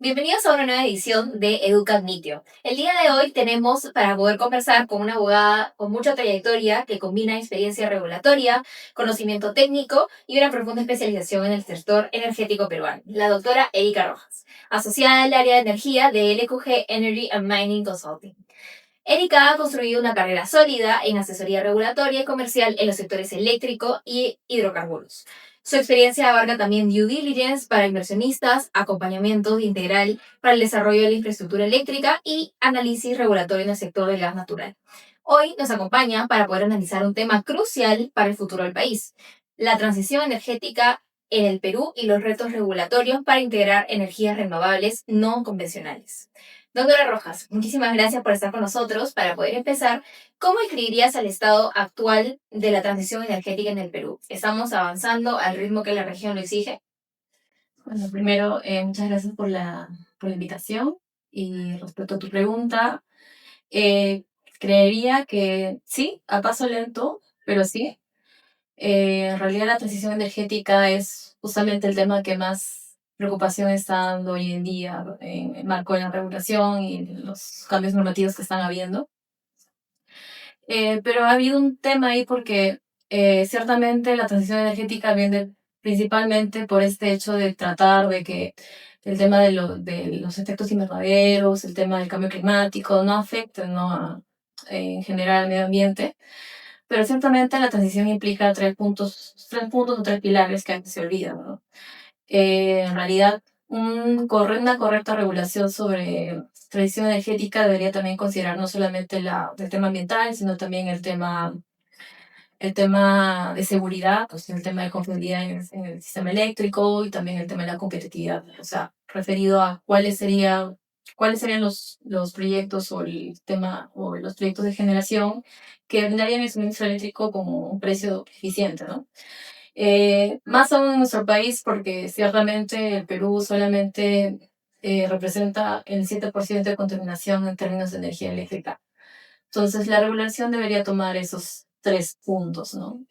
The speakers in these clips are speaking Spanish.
Bienvenidos a una nueva edición de Educagnitio. El día de hoy tenemos para poder conversar con una abogada con mucha trayectoria que combina experiencia regulatoria, conocimiento técnico y una profunda especialización en el sector energético peruano, la doctora Erika Rojas, asociada al área de energía de LQG Energy and Mining Consulting. Erika ha construido una carrera sólida en asesoría regulatoria y comercial en los sectores eléctrico y hidrocarburos. Su experiencia abarca también due diligence para inversionistas, acompañamiento integral para el desarrollo de la infraestructura eléctrica y análisis regulatorio en el sector del gas natural. Hoy nos acompaña para poder analizar un tema crucial para el futuro del país, la transición energética en el Perú y los retos regulatorios para integrar energías renovables no convencionales. Doctora Rojas, muchísimas gracias por estar con nosotros. Para poder empezar, ¿cómo describirías el estado actual de la transición energética en el Perú? ¿Estamos avanzando al ritmo que la región lo exige? Bueno, primero, muchas gracias por la invitación. Y respecto a tu pregunta, eh, creería que sí, a paso lento, pero sí. En realidad la transición energética es justamente el tema que más preocupación está dando hoy en día en el marco de la regulación y los cambios normativos que están habiendo. Pero ha habido un tema ahí porque ciertamente la transición energética viene principalmente por este hecho de tratar de que el tema de los efectos invernaderos, el tema del cambio climático no afecte, ¿no? En general al medio ambiente. Pero ciertamente la transición implica tres puntos o tres pilares que a veces se olvidan, ¿no? En realidad, una correcta regulación sobre transición energética debería también considerar no solamente el tema ambiental, sino también el tema de seguridad, o sea, el tema de confiabilidad en el sistema eléctrico y también el tema de la competitividad, o sea, referido a cuáles serían los proyectos o el tema o los proyectos de generación que brindarían el suministro eléctrico con un precio eficiente, ¿no? Más aún en nuestro país, porque ciertamente el Perú solamente representa el 7% de contaminación en términos de energía eléctrica. Entonces, la regulación debería tomar esos tres puntos, ¿no?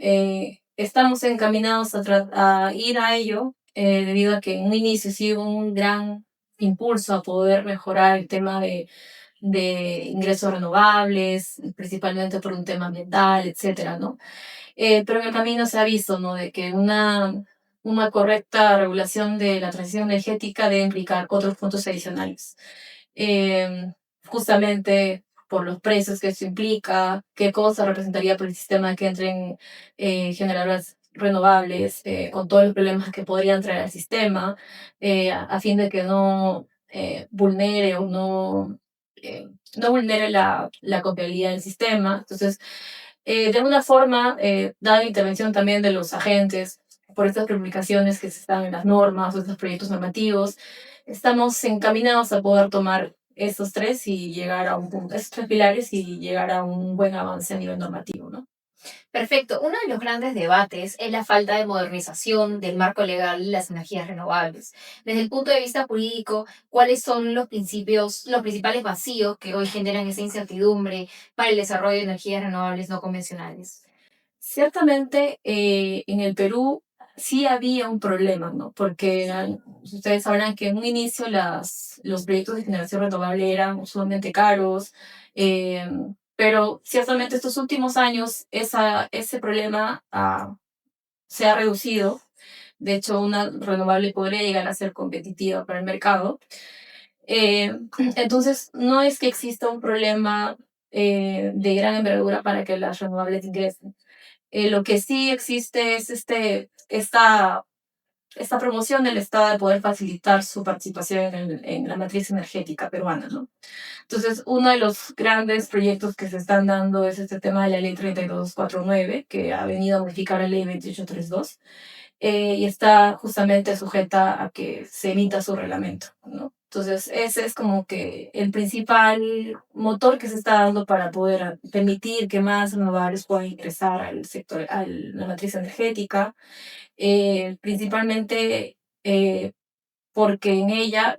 Estamos encaminados a ir a ello, debido a que en un inicio sí hubo un gran impulso a poder mejorar el tema de ingresos renovables, principalmente por un tema ambiental, etcétera, ¿no? Pero en el camino se ha visto, ¿no? De que una correcta regulación de la transición energética debe implicar otros puntos adicionales. Eh, Justamente por los precios que esto implica, qué cosa representaría para el sistema que entren generadores renovables, con todos los problemas que podrían traer al sistema, a fin de que no vulnere o no vulnere la confiabilidad del sistema. Entonces, de alguna forma, dada la intervención también de los agentes por estas publicaciones que se están en las normas o estos proyectos normativos, estamos encaminados a poder tomar estos tres y llegar a un punto, estos tres pilares y llegar a un buen avance a nivel normativo, ¿no? Perfecto. Uno de los grandes debates es la falta de modernización del marco legal de las energías renovables. Desde el punto de vista jurídico, ¿cuáles son los principios, los principales vacíos que hoy generan esa incertidumbre para el desarrollo de energías renovables no convencionales? Ciertamente, en el Perú sí había un problema, ¿no? Porque ustedes sabrán que en un inicio los proyectos de generación renovable eran sumamente caros, eh, pero ciertamente estos últimos años ese problema se ha reducido. De hecho, una renovable podría llegar a ser competitiva para el mercado. Eh, entonces, no es que exista un problema de gran envergadura para que las renovables ingresen. Lo que sí existe es esta promoción del Estado de poder facilitar su participación en la matriz energética peruana, ¿no? Entonces, uno de los grandes proyectos que se están dando es este tema de la ley 3249, que ha venido a modificar la ley 2832, y está justamente sujeta a que se emita su reglamento, ¿no? Entonces, ese es como que el principal motor que se está dando para poder permitir que más renovables puedan ingresar al sector, a la matriz energética, principalmente porque en ella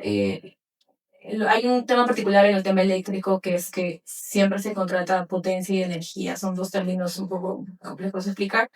hay un tema particular en el tema eléctrico, que es que siempre se contrata potencia y energía. Son dos términos un poco complejos de explicar.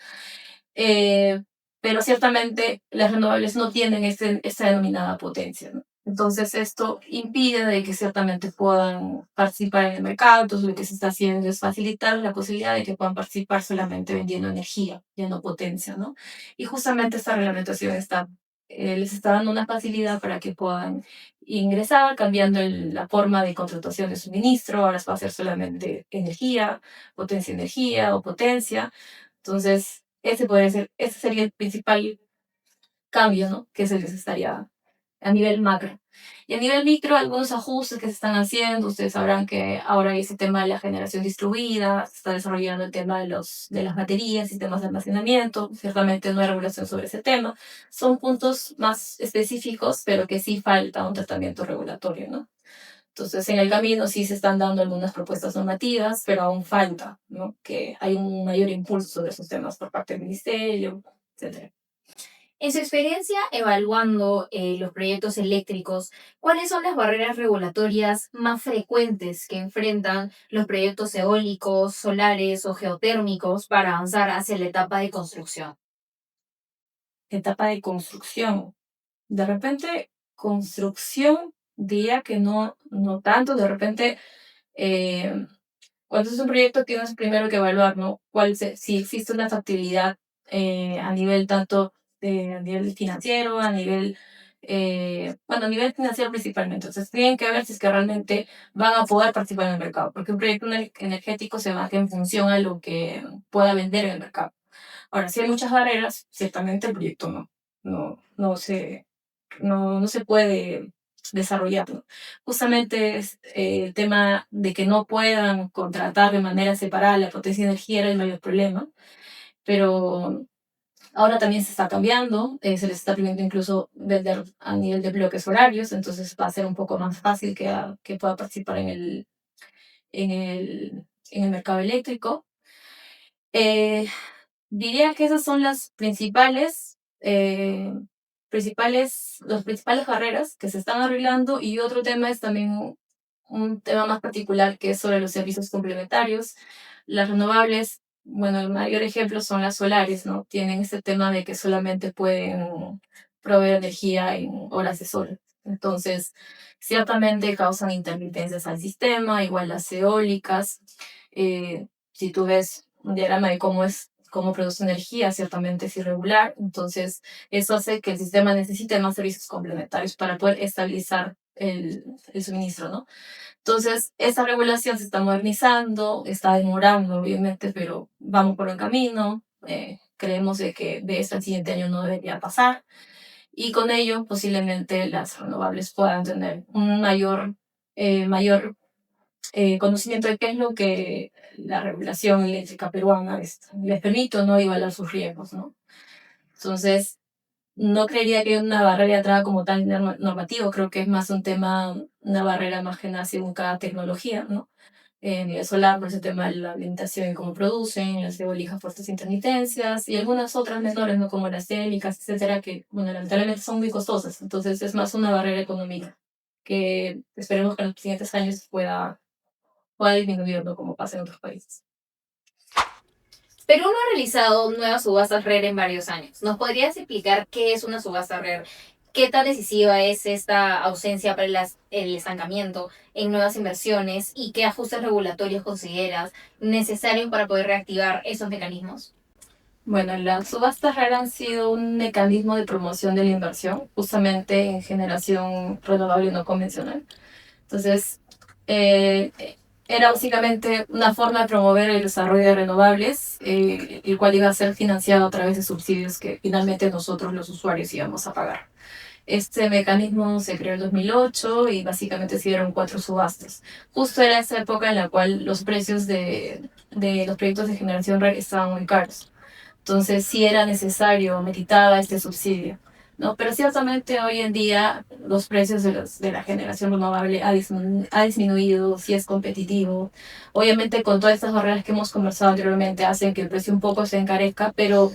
Eh, pero ciertamente las renovables no tienen esta denominada potencia, ¿no? Entonces esto impide de que ciertamente puedan participar en el mercado. Entonces lo que se está haciendo es facilitar la posibilidad de que puedan participar solamente vendiendo energía, ya no potencia, ¿no? Y justamente esta reglamentación les está dando una facilidad para que puedan ingresar, cambiando la forma de contratación de suministro. Ahora va a ser solamente energía o potencia. Entonces ese sería el principal cambio, ¿no? Que se les estaría a nivel macro. Y a nivel micro, algunos ajustes que se están haciendo. Ustedes sabrán que ahora hay ese tema de la generación distribuida, se está desarrollando el tema de las baterías, sistemas de almacenamiento. Ciertamente no hay regulación sobre ese tema. Son puntos más específicos, pero que sí falta un tratamiento regulatorio, ¿no? Entonces, en el camino sí se están dando algunas propuestas normativas, pero aún falta, ¿no? Que hay un mayor impulso sobre esos temas por parte del ministerio, etcétera. En su experiencia evaluando los proyectos eléctricos, ¿cuáles son las barreras regulatorias más frecuentes que enfrentan los proyectos eólicos, solares o geotérmicos para avanzar hacia la etapa de construcción? Etapa de construcción. De repente, construcción, diría que no, no tanto. De repente, eh, cuando es un proyecto tienes primero que evaluar, ¿no? Si existe una factibilidad a nivel tanto a nivel financiero, a nivel financiero principalmente. Entonces, tienen que ver si es que realmente van a poder participar en el mercado, porque un proyecto energético se basa en función a lo que pueda vender en el mercado. Ahora, si hay muchas barreras, ciertamente el proyecto no se puede desarrollar, ¿no? Justamente es el tema de que no puedan contratar de manera separada la potencia de energía era el mayor problema, pero ahora también se está cambiando, se les está permitiendo incluso vender a nivel de bloques horarios, entonces va a ser un poco más fácil que pueda participar en el mercado eléctrico. Eh, Diría que esas son las los principales barreras que se están arreglando, y otro tema es también un tema más particular que es sobre los servicios complementarios. Las renovables, bueno, el mayor ejemplo son las solares, ¿no? Tienen este tema de que solamente pueden proveer energía en horas de sol. Entonces, ciertamente causan intermitencias al sistema, igual las eólicas. Si tú ves un diagrama de cómo produce energía, ciertamente es irregular. Entonces, eso hace que el sistema necesite más servicios complementarios para poder estabilizar el suministro, ¿no? Entonces, esa regulación se está modernizando, está demorando, obviamente, pero vamos por el camino. Creemos de que de este al siguiente año no debería pasar. Y con ello, posiblemente las renovables puedan tener un mayor conocimiento de qué es lo que la regulación eléctrica peruana les permite, ¿no? Igualar sus riesgos, ¿no? Entonces, no creería que una barrera de entrada como tal normativo, creo que es más un tema, una barrera más que nada según cada tecnología, ¿no? En el solar, por ese tema de la alimentación y cómo producen, las eólicas por estas intermitencias, y algunas otras menores, ¿no? Como las térmicas, etcétera, que, bueno, lamentablemente son muy costosas. Entonces, es más una barrera económica que esperemos que en los siguientes años pueda disminuir, ¿no? Como pasa en otros países. Perú no ha realizado nuevas subastas RER en varios años. ¿Nos podrías explicar qué es una subasta RER? ¿Qué tan decisiva es esta ausencia para el estancamiento en nuevas inversiones y qué ajustes regulatorios consideras necesarios para poder reactivar esos mecanismos? Bueno, las subastas RER han sido un mecanismo de promoción de la inversión, justamente en generación renovable no convencional. Entonces, eh, era básicamente una forma de promover el desarrollo de renovables, el cual iba a ser financiado a través de subsidios que finalmente nosotros los usuarios íbamos a pagar. Este mecanismo se creó en 2008 y básicamente se dieron 4 subastas. Justo era esa época en la cual los precios de los proyectos de generación RER estaban muy caros. Entonces sí era necesario, meritaba este subsidio, ¿no? Pero ciertamente hoy en día los precios de la generación renovable ha disminuido, sí es competitivo. Obviamente con todas estas barreras que hemos conversado anteriormente hacen que el precio un poco se encarezca, pero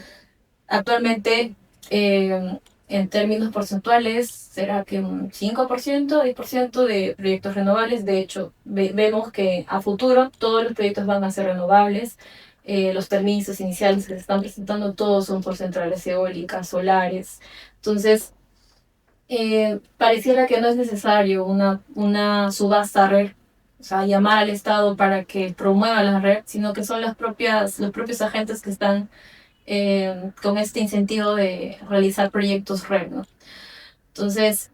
actualmente en términos porcentuales será que un 5%, 10% de proyectos renovables. De hecho, vemos que a futuro todos los proyectos van a ser renovables. Los permisos iniciales que se están presentando todos son por centrales eólicas, solares. Entonces, Pareciera que no es necesario una subasta red, o sea, llamar al Estado para que promueva la red, sino que son los propios agentes que están con este incentivo de realizar proyectos red, ¿no? Entonces,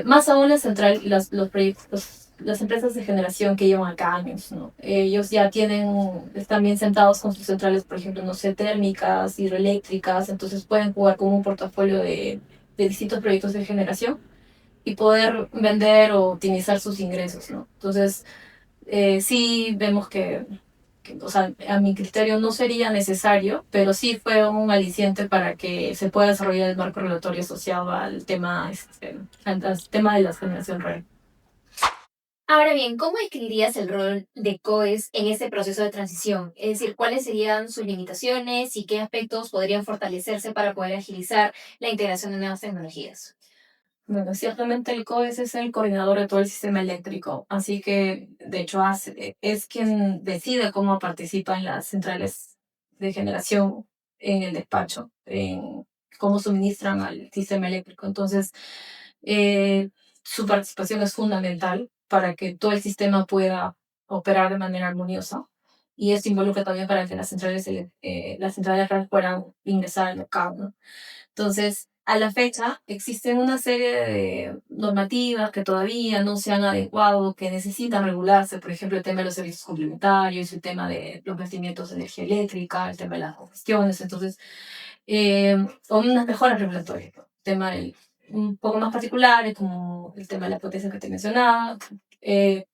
más aún la central, los proyectos, las empresas de generación que llevan acá años, ¿no? Ellos ya están bien sentados con sus centrales, por ejemplo, no sé, térmicas, hidroeléctricas, entonces pueden jugar con un portafolio de distintos proyectos de generación y poder vender o optimizar sus ingresos, ¿no? Entonces, sí vemos que, o sea, a mi criterio no sería necesario, pero sí fue un aliciente para que se pueda desarrollar el marco regulatorio asociado al tema, al tema de la generación real. Ahora bien, ¿cómo describirías el rol de COES en este proceso de transición? Es decir, ¿cuáles serían sus limitaciones y qué aspectos podrían fortalecerse para poder agilizar la integración de nuevas tecnologías? Bueno, ciertamente el COES es el coordinador de todo el sistema eléctrico, así que de hecho es quien decide cómo participan las centrales de generación en el despacho, en cómo suministran al sistema eléctrico. Entonces, eh, su participación es fundamental para que todo el sistema pueda operar de manera armoniosa. Y esto involucra también para que las centrales RAN puedan ingresar al mercado, ¿no? Entonces, a la fecha existen una serie de normativas que todavía no se han adecuado, que necesitan regularse, por ejemplo, el tema de los servicios complementarios, el tema de los vertimientos de energía eléctrica, el tema de las congestiones, entonces, son unas mejoras regulatorias, ¿no? Tema un poco más particulares, como el tema de la potencia que te mencionaba, eh,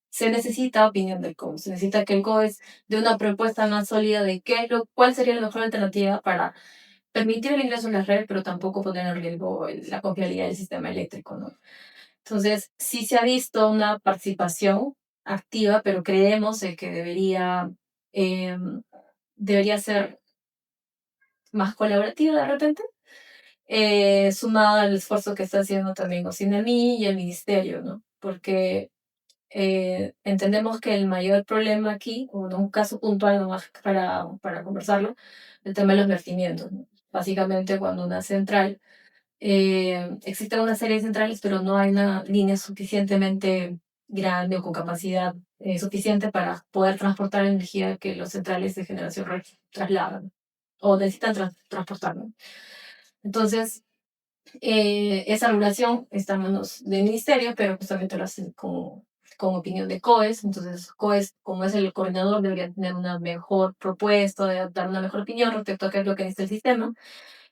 se necesita opinión del COE, se necesita que el COE dé una propuesta más sólida de cuál sería la mejor alternativa para permitir el ingreso en la red, pero tampoco poner en riesgo la confiabilidad del sistema eléctrico, ¿no? Entonces, sí se ha visto una participación activa, pero creemos de que eh, debería ser más colaborativa de repente, sumado al esfuerzo que está haciendo también OCINEMI y el ministerio, ¿no? Porque entendemos que el mayor problema aquí, o en un caso puntual nomás para conversarlo, el tema de los vertimientos, ¿no? Básicamente cuando una central, existen una serie de centrales, pero no hay una línea suficientemente grande o con capacidad suficiente para poder transportar la energía que los centrales de generación trasladan o necesitan transportar, ¿no? Entonces, esa regulación está en manos del ministerio, pero justamente lo hacen con opinión de COES. Entonces, COES, como es el coordinador, debería tener una mejor propuesta, de dar una mejor opinión respecto a qué es lo que necesita el sistema.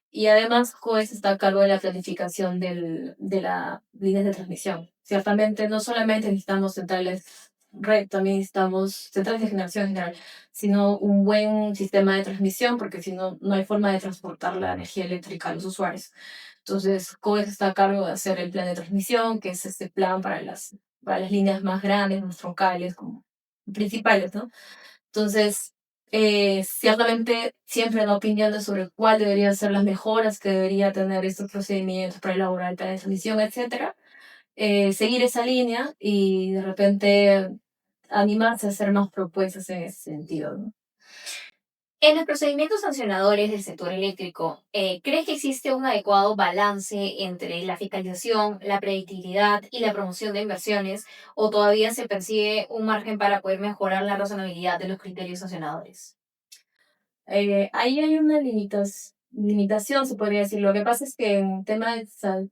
Y además, COES está a cargo de la planificación de la líneas de transmisión. Ciertamente, no solamente necesitamos centrales red, también necesitamos centrales de generación en general, sino un buen sistema de transmisión, porque si no, no hay forma de transportar la energía eléctrica a los usuarios. Entonces, COES está a cargo de hacer el plan de transmisión, que es este plan para las líneas más grandes, más troncales, como principales, ¿no? Entonces, ciertamente siempre da opiniones sobre cuál deberían ser las mejoras que debería tener estos procedimientos para elaborar el plan de transmisión, etcétera. Seguir esa línea y de repente animarse a hacer más propuestas en ese sentido, ¿no? En los procedimientos sancionadores del sector eléctrico, ¿crees que existe un adecuado balance entre la fiscalización, la predictibilidad y la promoción de inversiones, o todavía se persigue un margen para poder mejorar la razonabilidad de los criterios sancionadores? Ahí hay una limitación, se podría decir. Lo que pasa es que en tema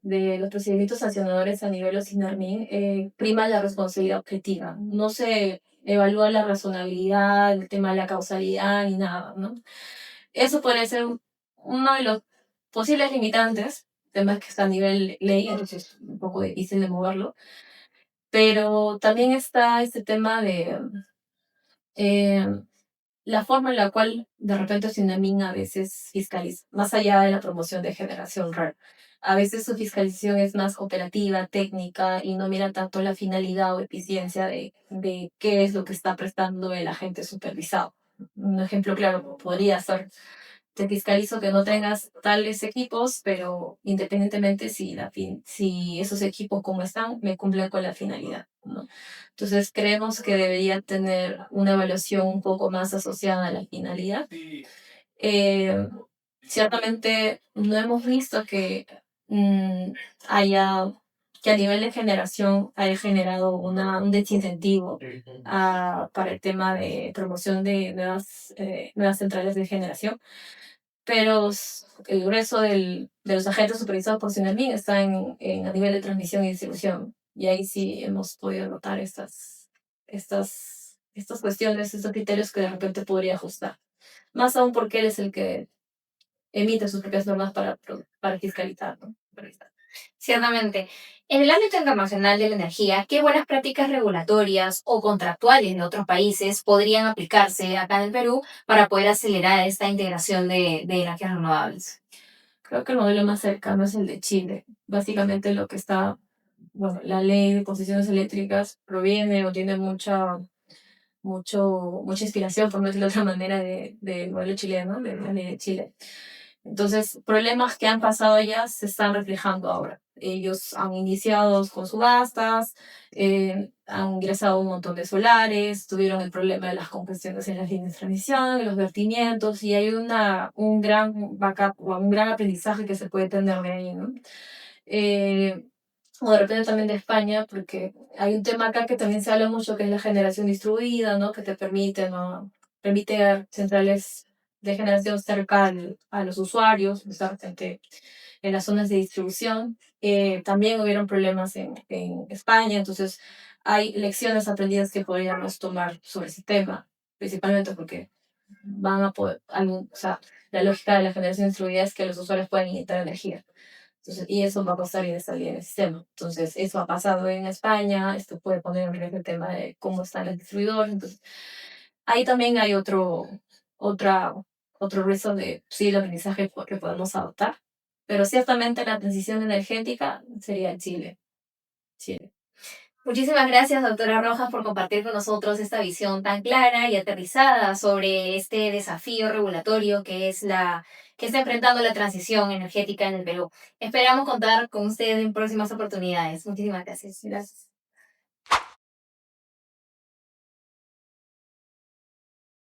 de los procedimientos sancionadores a nivel OSINARMIN, prima la responsabilidad objetiva. No se evalúa la razonabilidad, el tema de la causalidad ni nada, ¿no? Eso podría ser uno de los posibles limitantes, temas que está a nivel ley, entonces es un poco difícil de moverlo. Pero también está este tema de eh, la forma en la cual de repente Sinamín a veces fiscaliza, más allá de la promoción de generación RAR. A veces su fiscalización es más operativa, técnica y no mira tanto la finalidad o eficiencia de qué es lo que está prestando el agente supervisado. Un ejemplo claro podría ser: te fiscalizo que no tengas tales equipos, pero independientemente si esos equipos como están, me cumplen con la finalidad, ¿no? Entonces creemos que debería tener una evaluación un poco más asociada a la finalidad. Eh, Ciertamente no hemos visto que mm, haya, que a nivel de generación haya generado un desincentivo para el tema de promoción de nuevas centrales de generación, pero el grueso de los agentes supervisados por Sinalmin está a nivel de transmisión y distribución, y ahí sí hemos podido notar estas cuestiones, estos criterios que de repente podría ajustar. Más aún porque él es el que emite sus propias normas para fiscalizar, ¿no? Ciertamente. En el ámbito internacional de la energía, ¿qué buenas prácticas regulatorias o contractuales de otros países podrían aplicarse acá en el Perú para poder acelerar esta integración de energías renovables? Creo que el modelo más cercano es el de Chile. Básicamente lo que está, bueno, la ley de concesiones eléctricas proviene o tiene mucha inspiración, por no decirlo de otra manera, del modelo chileno, de la ley de Chile. Entonces, problemas que han pasado ya se están reflejando ahora. Ellos han iniciado con subastas, han ingresado un montón de solares, tuvieron el problema de las congestiones en las líneas de transmisión, en los vertimientos, y hay un gran backup o un gran aprendizaje que se puede tener de ahí, ¿no? Eh, o de repente también de España, porque hay un tema acá que también se habla mucho, que es la generación distribuida, ¿no? Que te permite, ¿no? Permite centrales de generación cerca a los usuarios, de repente en las zonas de distribución. También hubieron problemas en España, entonces hay lecciones aprendidas que podríamos tomar sobre ese tema, principalmente porque van a poder, o sea, la lógica de la generación distribuida es que los usuarios pueden inyectar energía. Entonces, y eso va a costar y salir en el sistema. Entonces, eso ha pasado en España, esto puede poner en riesgo el tema de cómo están los distribuidores. Entonces, ahí también hay otra, otro riesgo de sí, el aprendizaje que podemos adoptar. Pero ciertamente la transición energética sería Chile. Chile. Muchísimas gracias, doctora Rojas, por compartir con nosotros esta visión tan clara y aterrizada sobre este desafío regulatorio que está enfrentando la transición energética en el Perú. Esperamos contar con usted en próximas oportunidades. Muchísimas gracias. Gracias.